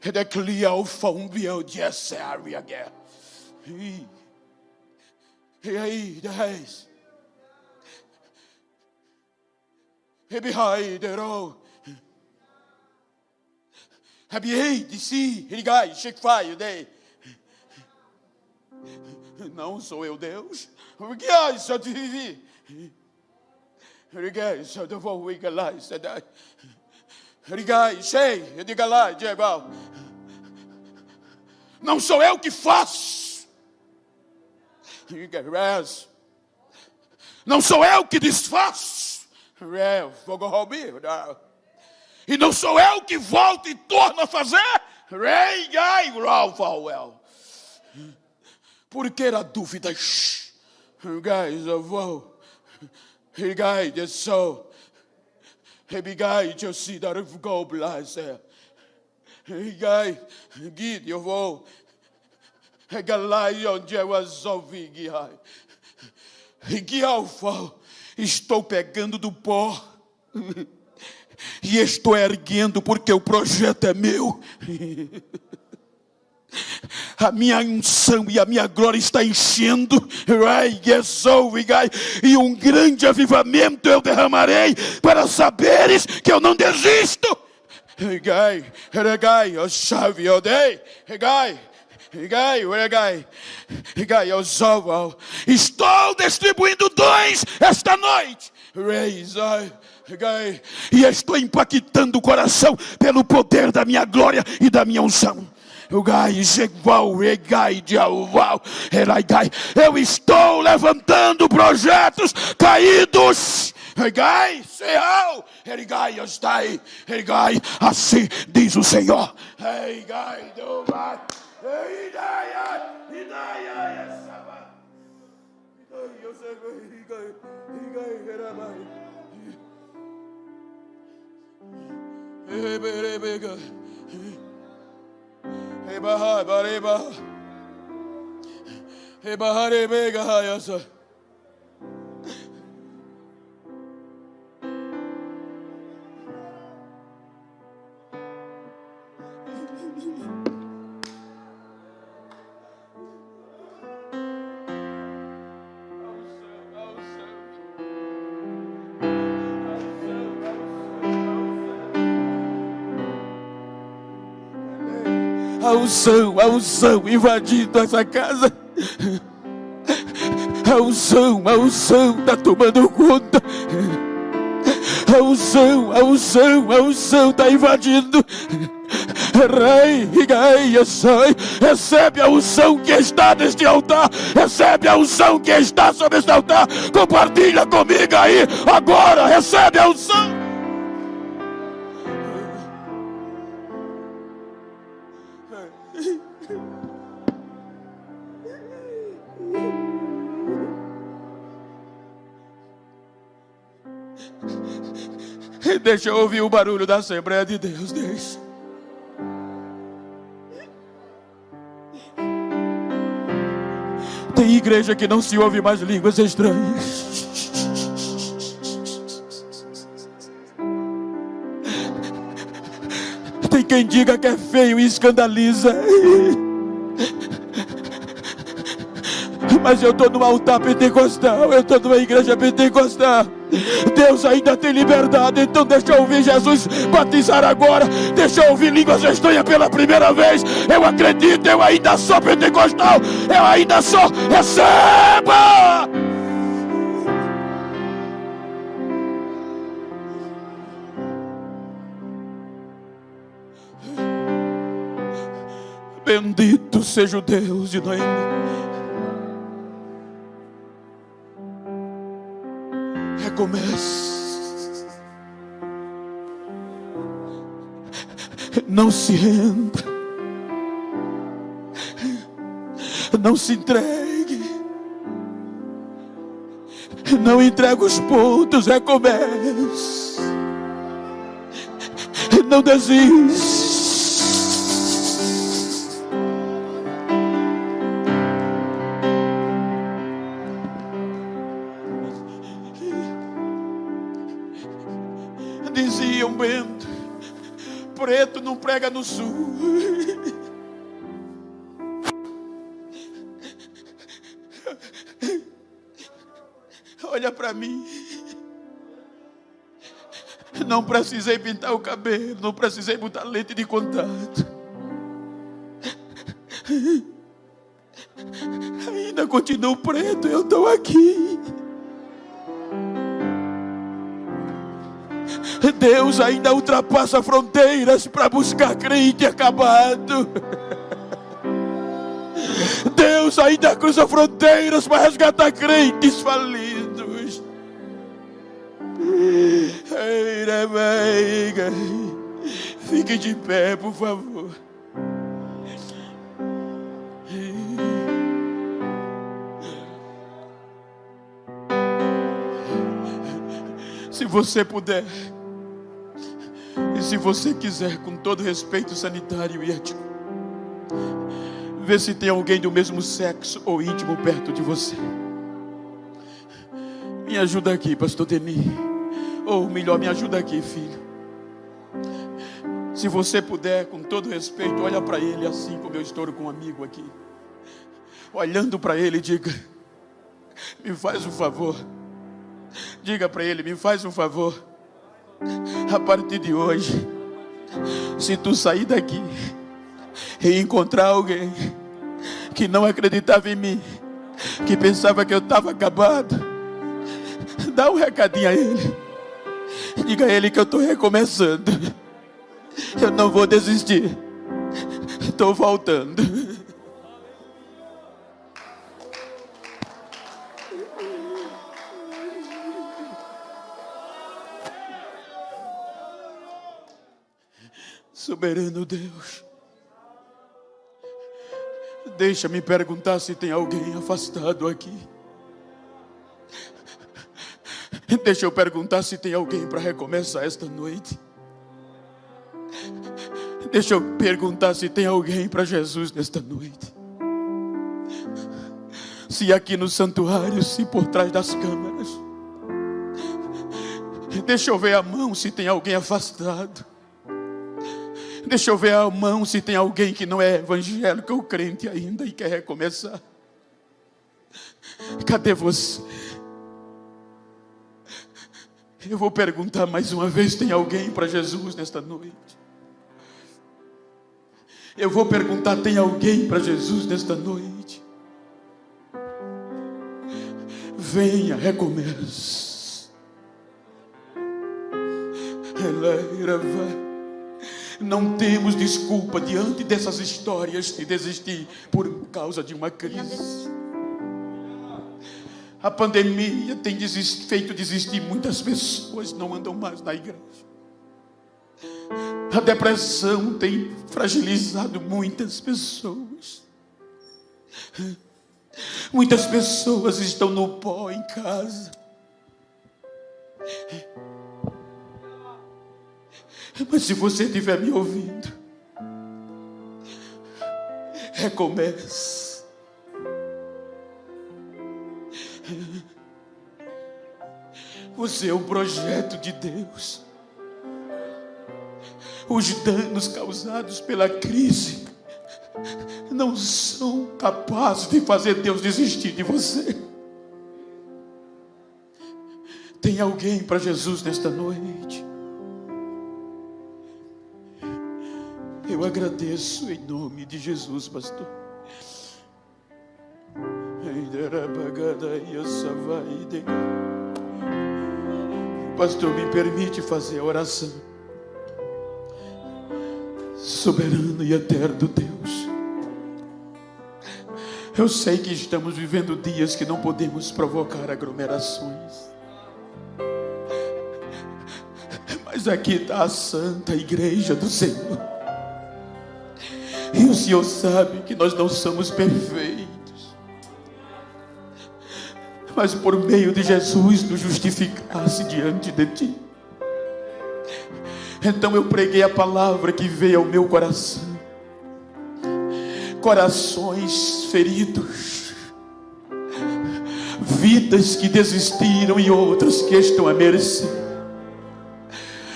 The clear phone bill just area again. Hey, the eyes. Hey, behind it all. Have you hate to see? Hey, guys, shake fire day. Não sou eu Deus. Obrigado, só te vivi. Obrigado, só te vou ligar lá. Obrigado, sei, eu digo lá, Diego. Não sou eu que faço. Não sou eu que desfaço. E não sou eu que volto e torno a fazer. Porque a dúvida. Guys, eu vou. Guys, eu sou. Guys, eu sei that eu vou blazer. Guys, guide, eu vou. Galai, onde eu resolvi guiar. Estou pegando do pó. E estou erguendo porque o projeto é meu. A minha unção e a minha glória está enchendo. E um grande avivamento eu derramarei para saberes que eu não desisto. Estou distribuindo dons esta noite. E estou impactando o coração pelo poder da minha glória e da minha unção. Eu estou levantando projetos caídos. Assim diz o Senhor. A unção invadindo essa casa. A unção está tomando conta. A unção está invadindo. Recebe a unção que está neste altar. Recebe a unção que está sobre este altar. Compartilha comigo aí agora. Recebe a unção. Deixa eu ouvir o barulho da Assembleia de Deus. Deixa. Tem igreja que não se ouve mais línguas estranhas. Tem quem diga que é feio e escandaliza. Mas eu estou num altar pentecostal. Eu estou numa igreja pentecostal. Deus ainda tem liberdade. Então deixa eu ouvir Jesus batizar agora. Deixa eu ouvir línguas estranhas pela primeira vez. Eu acredito, eu ainda sou pentecostal. Eu ainda sou. Receba! Bendito seja o Deus de Noemi. Recomece. Não se renda. Não se entregue. Não entregue os pontos. Recomece. Não desista. Diziam Bento, preto não prega no sul. Olha para mim. Não precisei pintar o cabelo, não precisei botar lente de contato. Ainda continuo preto, eu estou aqui. Deus ainda ultrapassa fronteiras para buscar crente acabado. Deus ainda cruza fronteiras para resgatar crentes falidos. Fique de pé, por favor. Se você puder, e se você quiser, com todo respeito sanitário e ético, vê se tem alguém do mesmo sexo ou íntimo perto de você. Me ajuda aqui, pastor Denis. Ou melhor, me ajuda aqui, filho. Se você puder, com todo respeito, olha para ele assim como eu estou com um amigo aqui. Olhando para ele, diga: me faz um favor. Diga para ele: me faz um favor. A partir de hoje, se tu sair daqui e encontrar alguém que não acreditava em mim, que pensava que eu estava acabado, dá um recadinho a ele. Diga a ele que eu estou recomeçando. Eu não vou desistir. Estou voltando. Soberano Deus, deixa-me perguntar se tem alguém afastado aqui. Deixa eu perguntar se tem alguém para recomeçar esta noite. Deixa eu perguntar se tem alguém para Jesus nesta noite. Se aqui no santuário, se por trás das câmeras. Deixa eu ver a mão se tem alguém afastado. Deixa eu ver a mão se tem alguém que não é evangélico ou crente ainda e quer recomeçar. Cadê você? Eu vou perguntar mais uma vez, tem alguém para Jesus nesta noite? Eu vou perguntar, tem alguém para Jesus nesta noite? Venha, recomece. Não temos desculpa diante dessas histórias de desistir por causa de uma crise. A pandemia tem feito desistir muitas pessoas, não andam mais na igreja. A depressão tem fragilizado muitas pessoas. Muitas pessoas estão no pó em casa. Mas se você estiver me ouvindo, recomece. Você é um projeto de Deus. Os danos causados pela crise não são capazes de fazer Deus desistir de você. Tem alguém para Jesus nesta noite? Eu agradeço em nome de Jesus, pastor. Pastor, me permite fazer a oração. Soberano e eterno Deus, eu sei que estamos vivendo dias que não podemos provocar aglomerações, mas aqui está a Santa Igreja do Senhor, e o Senhor sabe que nós não somos perfeitos, mas por meio de Jesus nos justificasse diante de Ti. Então eu preguei a palavra que veio ao meu coração. Corações feridos, vidas que desistiram e outras que estão à mercê.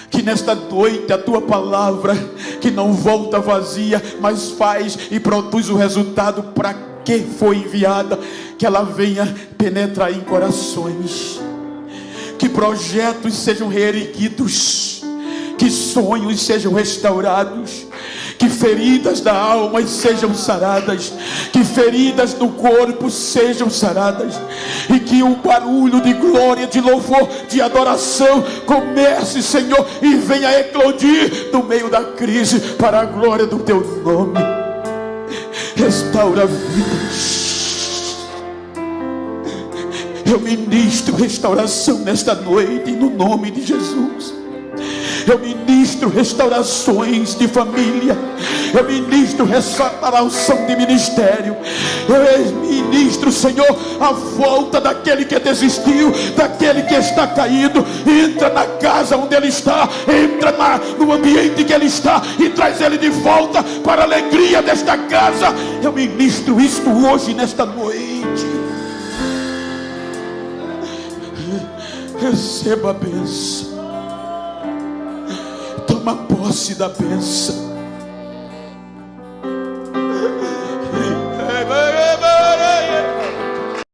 Que nesta noite a Tua palavra, que não volta vazia, mas faz e produz o resultado para que foi enviada, que ela venha penetrar em corações. Que projetos sejam reerguidos, que sonhos sejam restaurados, que feridas da alma sejam saradas, que feridas do corpo sejam saradas, e que o barulho de glória, de louvor, de adoração comece, Senhor, e venha eclodir no meio da crise, para a glória do Teu nome. Restaura vidas. Eu ministro restauração nesta noite, no nome de Jesus. Eu ministro restaurações de família. Eu ministro restauração de ministério. Eu ministro, Senhor, a volta daquele que desistiu, daquele que está caído. Entra na casa onde ele está, entra no ambiente que ele está e traz ele de volta para a alegria desta casa. Eu ministro isto hoje, nesta noite. Receba a bênção. Toma posse da bênção.